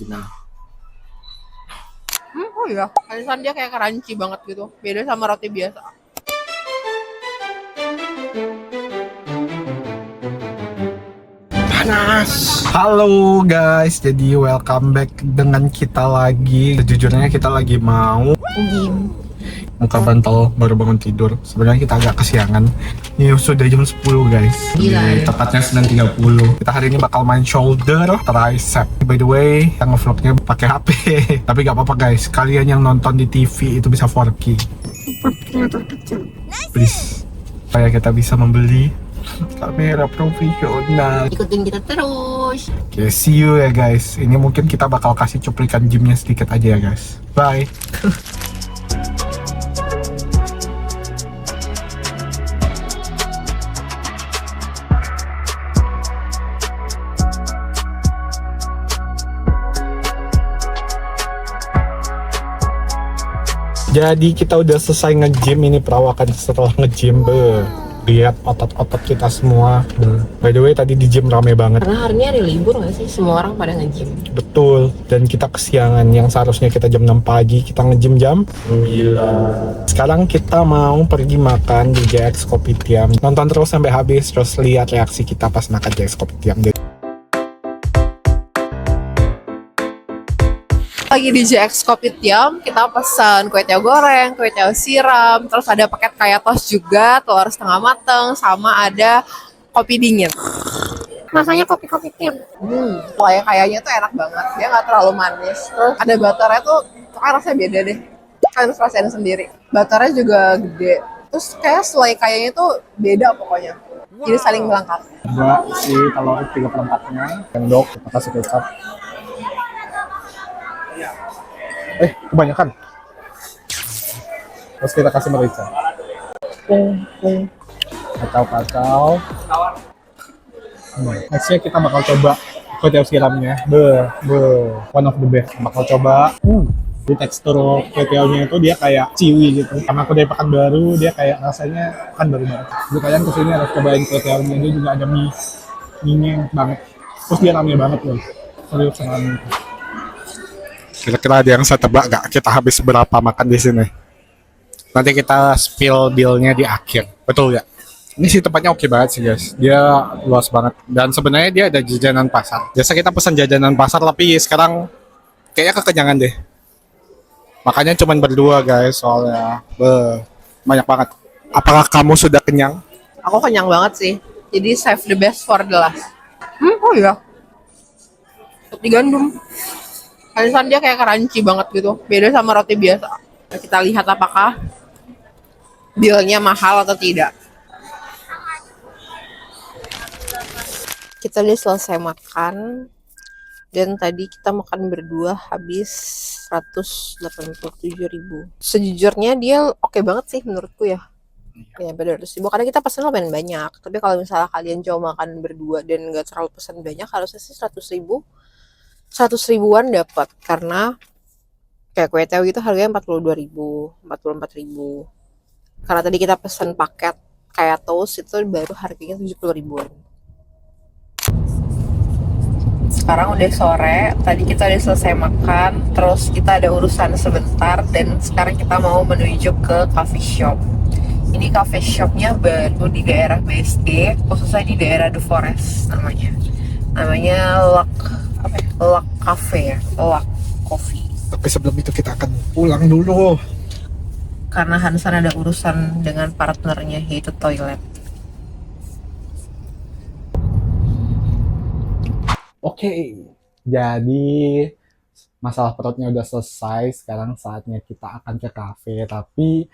Nah, Oh iya, alisan dia kayak crunchy banget gitu. Beda sama roti biasa. panas. Halo guys, jadi welcome back dengan kita lagi. Sejujurnya kita lagi mau Gym. muka bantal baru bangun tidur. Sebenarnya kita agak kesiangan. Ini sudah jam 10 guys. Gila ya. Tepatnya 9.30. Kita hari ini bakal main shoulder tricep. By the way, yang ngevlognya pakai HP. Tapi gak apa-apa guys. Kalian yang nonton di TV itu bisa 4K. Please. Supaya kita bisa membeli kamera profesional. Ikutin kita terus. Oke, see you ya guys. Ini mungkin kita bakal kasih cuplikan gymnya sedikit aja ya guys. Bye. Jadi kita udah selesai nge-gym. Ini perawakan setelah nge-gym. Lihat otot-otot kita semua. By the way, tadi di gym rame banget. Karena hari ini hari libur nggak sih? Semua orang pada nge-gym. Betul. Dan kita kesiangan. Yang seharusnya kita jam 6 pagi, kita nge-gym jam 9. Sekarang kita mau pergi makan di JX Kopitiam. Nonton terus sampai habis, terus lihat reaksi kita pas makan JX Kopitiam. Lagi di JX Kopitiam, kita pesan kue tiaw goreng, kue tiaw siram, terus ada paket kayak tos juga, telur setengah mateng, sama ada kopi dingin. Rasanya kopi-kopi tim. Kayaknya tuh enak banget, dia nggak terlalu manis. Terus ada butternya tuh kayak rasanya beda deh. Kalian harus rasain sendiri. Butternya juga gede. Terus kayak selai kayaknya tuh beda pokoknya. Jadi saling melengkapi. Ada si telur 3/4-nya, sendok, kita kasih kecap. Kebanyakan. Terus kita kasih merica. Kacau-kacau. Nextnya kita bakal coba kue tiaw siramnya. One of the best. Bakal coba. Di tekstur kue tiawnya itu dia kayak ciwi gitu. Karena aku dari Pekanbaru, dia kayak rasanya kan baru banget. Jadi kalian kesini harus cobain kue tiawnya. Dia juga ada mie-nya banget. Terus dia rame banget loh. Serius rame. Kira-kira ada yang saya tebak gak kita habis berapa makan di sini? Nanti kita spill bill-nya di akhir. Betul gak? Ini sih tempatnya oke banget sih guys. Dia luas banget. Dan sebenarnya dia ada jajanan pasar. Biasa kita pesan jajanan pasar, tapi sekarang kayaknya kekenyangan deh. Makanya cuman berdua guys, soalnya banyak banget. Apakah kamu sudah kenyang? Aku kenyang banget sih. Jadi save the best for the last. Oh iya. Roti gandum. Alisan dia kayak crunchy banget gitu. Beda sama roti biasa. Kita lihat apakah bill-nya mahal atau tidak. Kita udah selesai makan. Dan tadi kita makan berdua habis 187.000. Sejujurnya dia oke banget sih menurutku ya. Ya beda 100.000 karena kita pesan lumayan banyak. Tapi kalau misalnya kalian coba makan berdua dan nggak terlalu pesan banyak, harusnya sih 100.000. 100 ribuan dapat karena kayak kue tiaw gitu harganya 42.000, 44.000. Karena tadi kita pesan paket kayak toast itu baru harganya 70 ribuan. Sekarang udah sore, tadi kita udah selesai makan, terus kita ada urusan sebentar dan sekarang kita mau menuju ke coffee shop. Ini coffee shopnya baru di daerah BSD, khususnya di daerah The Forest namanya. Namanya Luck Cafe ya, Luck Coffee. Tapi sebelum itu kita akan pulang dulu. Karena Hansan ada urusan dengan partnernya yaitu toilet. Oke, jadi masalah perutnya udah selesai. Sekarang saatnya kita akan ke kafe. Tapi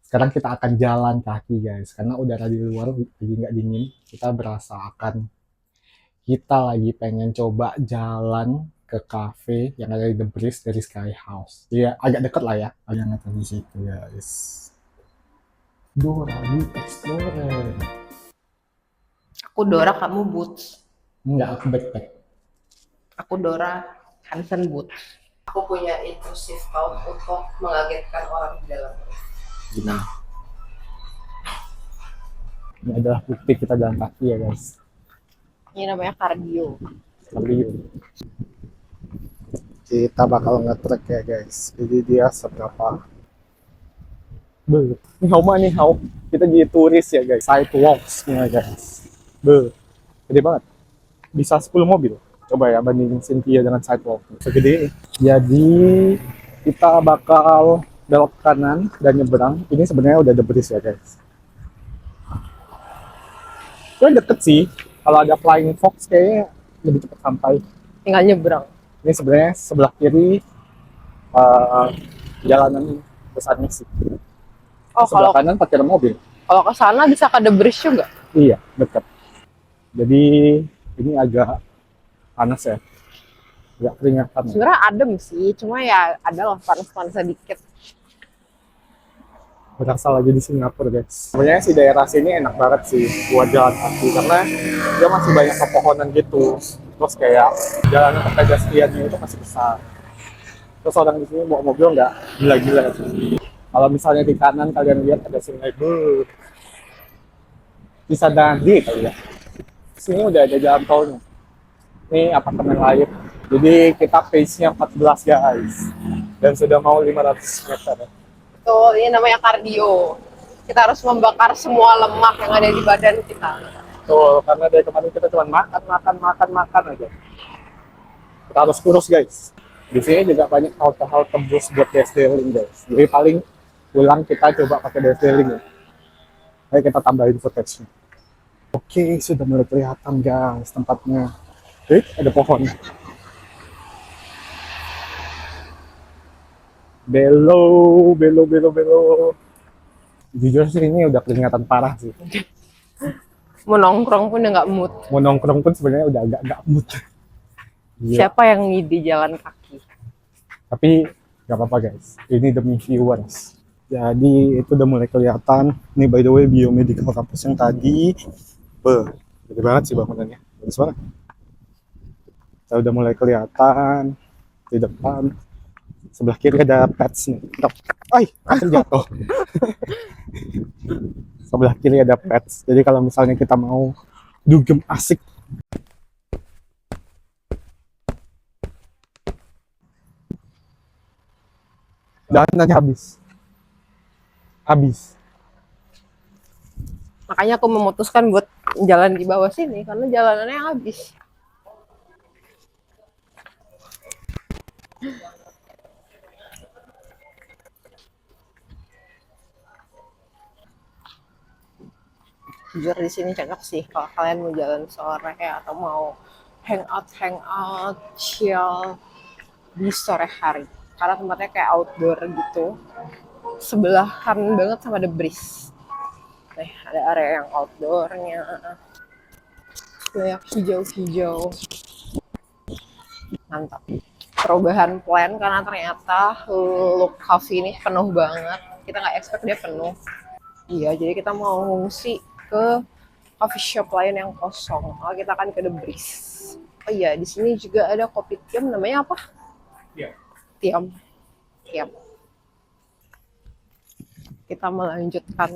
sekarang kita akan jalan kaki guys. Karena udara di luar lagi nggak dingin. Kita berasa kita lagi pengen coba jalan ke cafe yang ada di The Breeze dari Sky House. Iya, agak deket lah ya. Yang ada di situ guys. Dora di Explorer. Aku Dora, kamu Boots. Enggak, aku backpack. Aku Dora, Hansen Boots. Aku punya intrusive thought untuk mengagetkan orang di dalam. Nah, ini adalah bukti kita jalan kaki ya guys. Ini namanya kardio. Kardio. kita bakal nge-track ya guys. Jadi dia seberapa. Be, ini mah nih how kita jadi turis ya guys. Sidewalks nih guys. Be, gede banget. Bisa 10 mobil. Coba ya bandingin Cynthia dengan sidewalk. Segede ini. Jadi kita bakal belok kanan dan nyebrang. Ini sebenarnya udah debris ya guys. Itu deket sih. Kalau ada flying fox kayaknya lebih cepat sampai. Tinggal nyebrang. Ini sebenarnya sebelah kiri eh, jalanan besarnya sih. Oh, Sebelah kalau kanan pakai mobil. kalau ke sana bisa ke The Bridge juga. Iya, dekat. Jadi ini agak panas ya. Agak keringatan. Ya. Sebenarnya adem sih, cuma ya ada lah panas-panas sedikit. Berasa lagi di Singapura guys. Sebenarnya sih daerah sini enak banget sih buat jalan kaki karena dia masih banyak pepohonan gitu. Terus kayak jalanan pedestriannya itu masih besar. Terus orang di sini bawa mobil nggak gila-gila sih. Kalau misalnya di kanan kalian lihat ada sungai, bisa nanti kali ya. Sini udah ada jalan tolnya. Ini apartemen lain. Jadi kita pace-nya 14 guys. Dan sudah mau 500 meter. Tuh, ini namanya kardio. Kita harus membakar semua lemak yang ada di badan kita. Tuh, karena dari kemarin kita cuma makan aja. Kita harus kurus guys. Di sini juga banyak halte-halte bus buat desdeling guys. Jadi paling pulang kita coba pakai desdeling ya. Ayo kita tambahin footage-nya. Oke, sudah mulai kelihatan guys tempatnya. Ada pohon. Belo. Jujur sih ini udah kelihatan parah sih. Mau nongkrong pun udah nggak mood. Mau nongkrong pun sebenarnya udah agak nggak mood. Gila. Siapa yang ngide jalan kaki? Tapi nggak apa-apa guys. Ini demi viewers. Jadi itu udah mulai kelihatan. Ini by the way biomedical campus yang tadi. Gede banget sih bangunannya. Bagus banget. Kita udah mulai kelihatan di depan. Sebelah kiri ada pets nih. Ay, aku jatuh. Sebelah kiri ada pets. Jadi kalau misalnya kita mau dugem asik. Dan nanti habis. Makanya aku memutuskan buat jalan di bawah sini karena jalanannya habis. Jujur di sini cocok sih kalau kalian mau jalan sore atau mau hangout, chill di sore hari. Karena tempatnya kayak outdoor gitu. Sebelahan banget sama The Breeze. Nih, ada area yang outdoornya. Banyak hijau-hijau. Mantap. Perubahan plan karena ternyata Look Coffee ini penuh banget. Kita nggak expect dia penuh. Iya, jadi kita mau ngungsi ke coffee shop lain yang kosong. Oh, kita akan ke The Breeze. Oh iya, di sini juga ada kopi tiam, namanya apa? Tiam. Kita melanjutkan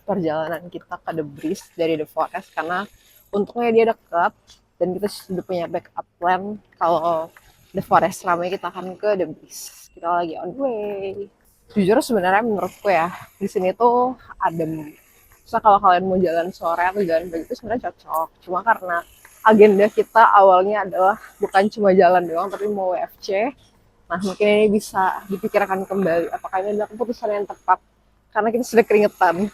perjalanan kita ke The Breeze dari The Forest karena untungnya dia dekat dan kita sudah punya backup plan kalau The Forest ramai kita akan ke The Breeze. Kita lagi on the way. Jujur sebenarnya menurutku ya di sini tuh adem. So kalau kalian mau jalan sore atau jalan pagi itu sebenarnya cocok. Cuma karena agenda kita awalnya adalah bukan cuma jalan doang tapi mau WFC. Nah mungkin ini bisa dipikirkan kembali apakah ini adalah keputusan yang tepat karena kita sudah keringetan.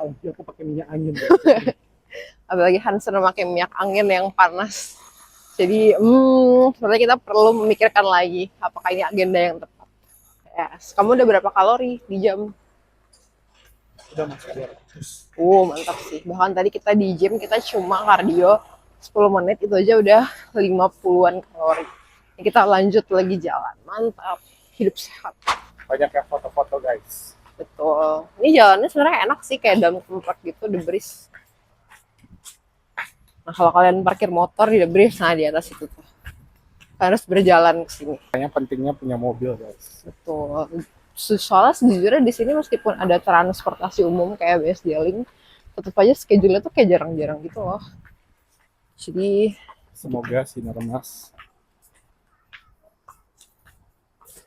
Oh, aku pakai minyak angin. Apalagi Hansen memakai minyak angin yang panas. Jadi sebenarnya kita perlu memikirkan lagi apakah ini agenda yang tepat. Yes. Kamu udah berapa kalori di jam? Udah masuk 200. Mantap sih. Bahkan tadi kita di gym kita cuma kardio 10 menit itu aja udah 50-an kalori. Ini kita lanjut lagi jalan. Mantap. Hidup sehat. Banyak yang foto-foto guys. Betul. Ini jalannya sebenarnya enak sih kayak dalam komplek gitu The Breeze. Nah, kalau kalian parkir motor di The Breeze, nah di atas itu tuh. Harus berjalan ke sini. Kayaknya pentingnya punya mobil guys. Betul. Soalnya sejujurnya di sini meskipun ada transportasi umum kayak BSD-Link, tetap aja schedule-nya tuh kayak jarang-jarang gitu loh. Jadi Semoga sinar emas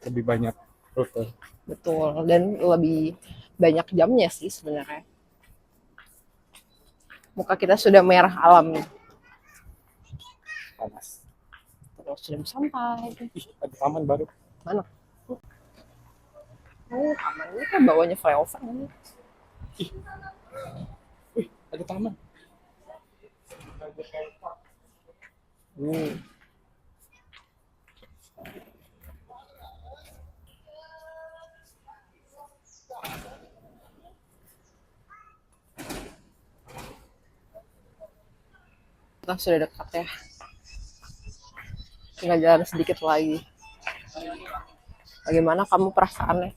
lebih banyak rute. Betul, dan lebih banyak jamnya sih sebenarnya. Muka kita sudah merah alami. Panas. Terus sudah sampai. Ih, ada taman baru. Mana? Oh, taman ini kan bawahnya flyover. Ih, wih, ada taman. Kita sudah dekat ya. Tinggal jalan sedikit lagi. Bagaimana kamu perasaannya?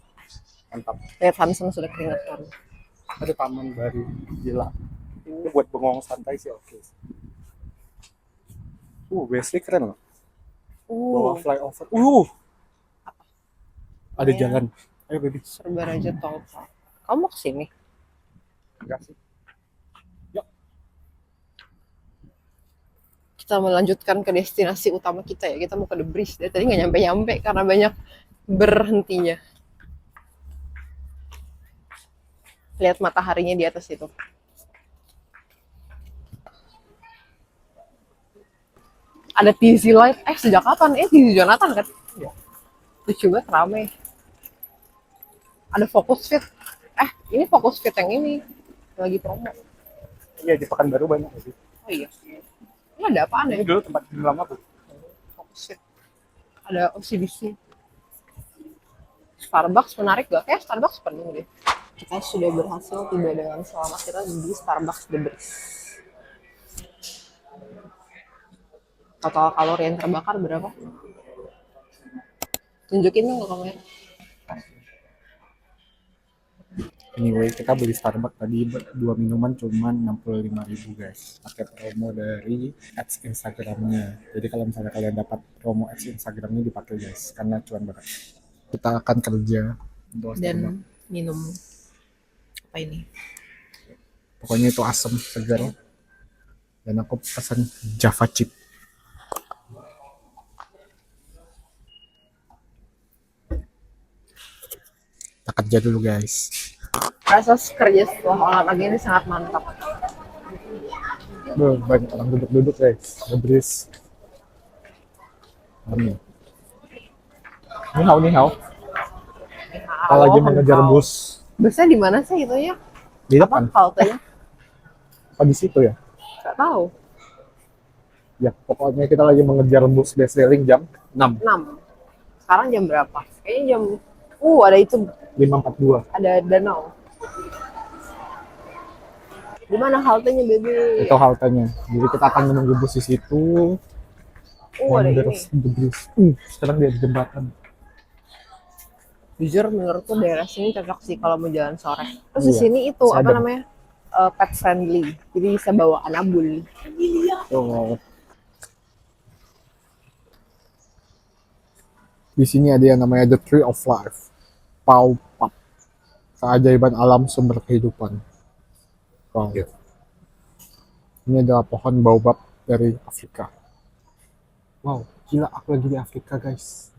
Mantap. Lihat Hansen sudah keringetan. Ada taman baru. Gila. Ini buat bengong santai sih oke. Wesley keren loh. Bawa flyover. Ada Iya. jalan. Ayo baby. Surbaraja Tol. Kamu mau kesini? Enggak sih. Kita melanjutkan ke destinasi utama kita ya. Kita mau ke The Bridge. Dari tadi nggak nyampe-nyampe karena banyak berhentinya. Lihat mataharinya di atas itu. Ada TZ Light. Sejak kapan? TZ Jonathan kan? Iya. Lucu banget, rame. Ada Focus Fit. Ini Focus Fit yang ini. Lagi promo. Iya, di Pekanbaru banyak sih. Oh iya. Ini ada apaan ya? Ini dulu tempat gym lama tuh. Focus Fit. Ada OCBC. Starbucks menarik gak? Kayak Starbucks penuh deh. Kita sudah berhasil tiba dengan selamat kita di Starbucks The Bridge. Total kalori yang terbakar berapa? Tunjukin dong ke kamera. Anyway, kita beli Starbucks tadi 2 minuman cuman 65.000 guys. Pakai promo dari ads Instagramnya. Jadi kalau misalnya kalian dapat promo ads Instagramnya dipakai guys, karena cuan banget. Kita akan kerja untuk Starbucks. Dan minum apa ini? Pokoknya itu asam segar. Dan aku pesan Java chip. Kita kerja dulu guys. Proses kerja setelah olahraga ini sangat mantap. Banyak orang duduk-duduk guys. Ngebris. Amin. Ni hao. Kita lagi mengejar bus. Busnya di mana sih itu ya? Di Apa depan. haltenya? Apa di situ ya? Gak tahu. Ya, pokoknya kita lagi mengejar bus best selling jam 6. 6. Sekarang jam berapa? Kayaknya jam ada itu, 5.42. ada danau. Di mana haltenya, Bebe? Itu haltenya. Jadi kita akan menunggu bus di situ. Ada ini. Wonders the Bridge. Sekarang dia di jembatan. Jujur menurutku daerah sini cocok sih kalau mau jalan sore. Terus di Iya. sini itu apa Sadar. namanya? Pet friendly. Jadi bisa bawa anabul. Oh. Di sini ada yang namanya The Tree of Life. Paupap. Keajaiban alam sumber kehidupan. Wow. Ini adalah pohon baobab dari Afrika. Wow, gila aku lagi di Afrika, guys.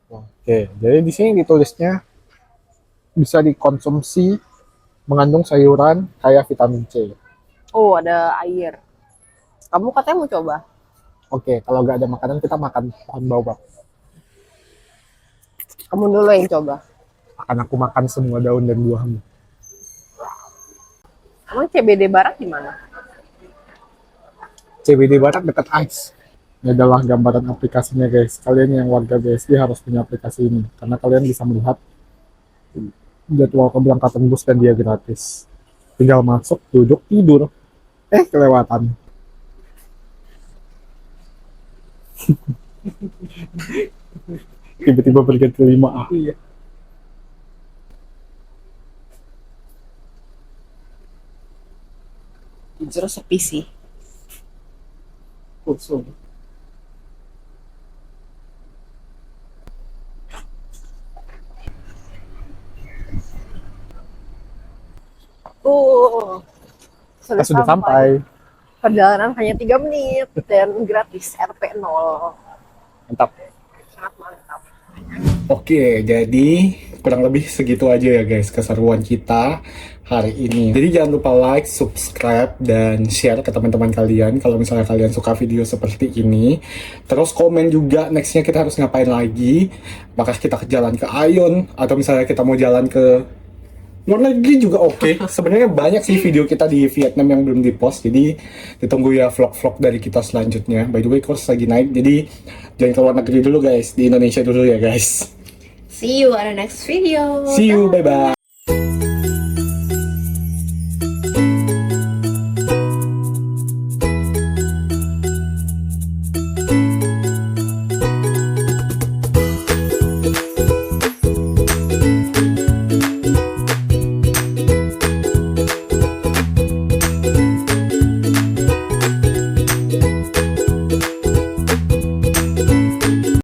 Wow. Oke, jadi di sini ditulisnya bisa dikonsumsi mengandung sayuran kayak vitamin C. Oh, ada air. Kamu katanya mau coba? Oke, kalau nggak ada makanan kita makan pohon baobab. Kamu dulu yang coba. Akan aku makan semua daun dan buahnya. Emang CBD Barat di mana? CBD Barat dekat ICE. Ini adalah gambaran aplikasinya guys. Kalian yang warga BSD harus punya aplikasi ini. Karena kalian bisa melihat jadwal keberangkatan bus dan dia gratis. Tinggal masuk, duduk, tidur. Kelewatan. Tiba-tiba berganti 5A. Iya. Jujur sepi sih. Kursus. Kita sudah sampai. Perjalanan hanya 3 menit dan gratis RP 0. Mantap. Sangat mantap. Oke, jadi kurang lebih segitu aja ya guys keseruan kita hari ini. Jadi jangan lupa like, subscribe, dan share ke teman-teman kalian kalau misalnya kalian suka video seperti ini. Terus komen juga nextnya kita harus ngapain lagi. Apakah kita ke jalan ke Ion atau misalnya kita mau jalan ke luar negeri juga oke. Sebenarnya banyak sih video kita di Vietnam yang belum dipost. Jadi ditunggu ya vlog-vlog dari kita selanjutnya. By the way, course lagi naik. Jadi jangan ke luar negeri dulu guys. Di Indonesia dulu ya guys. See you on the next video. See you, bye-bye.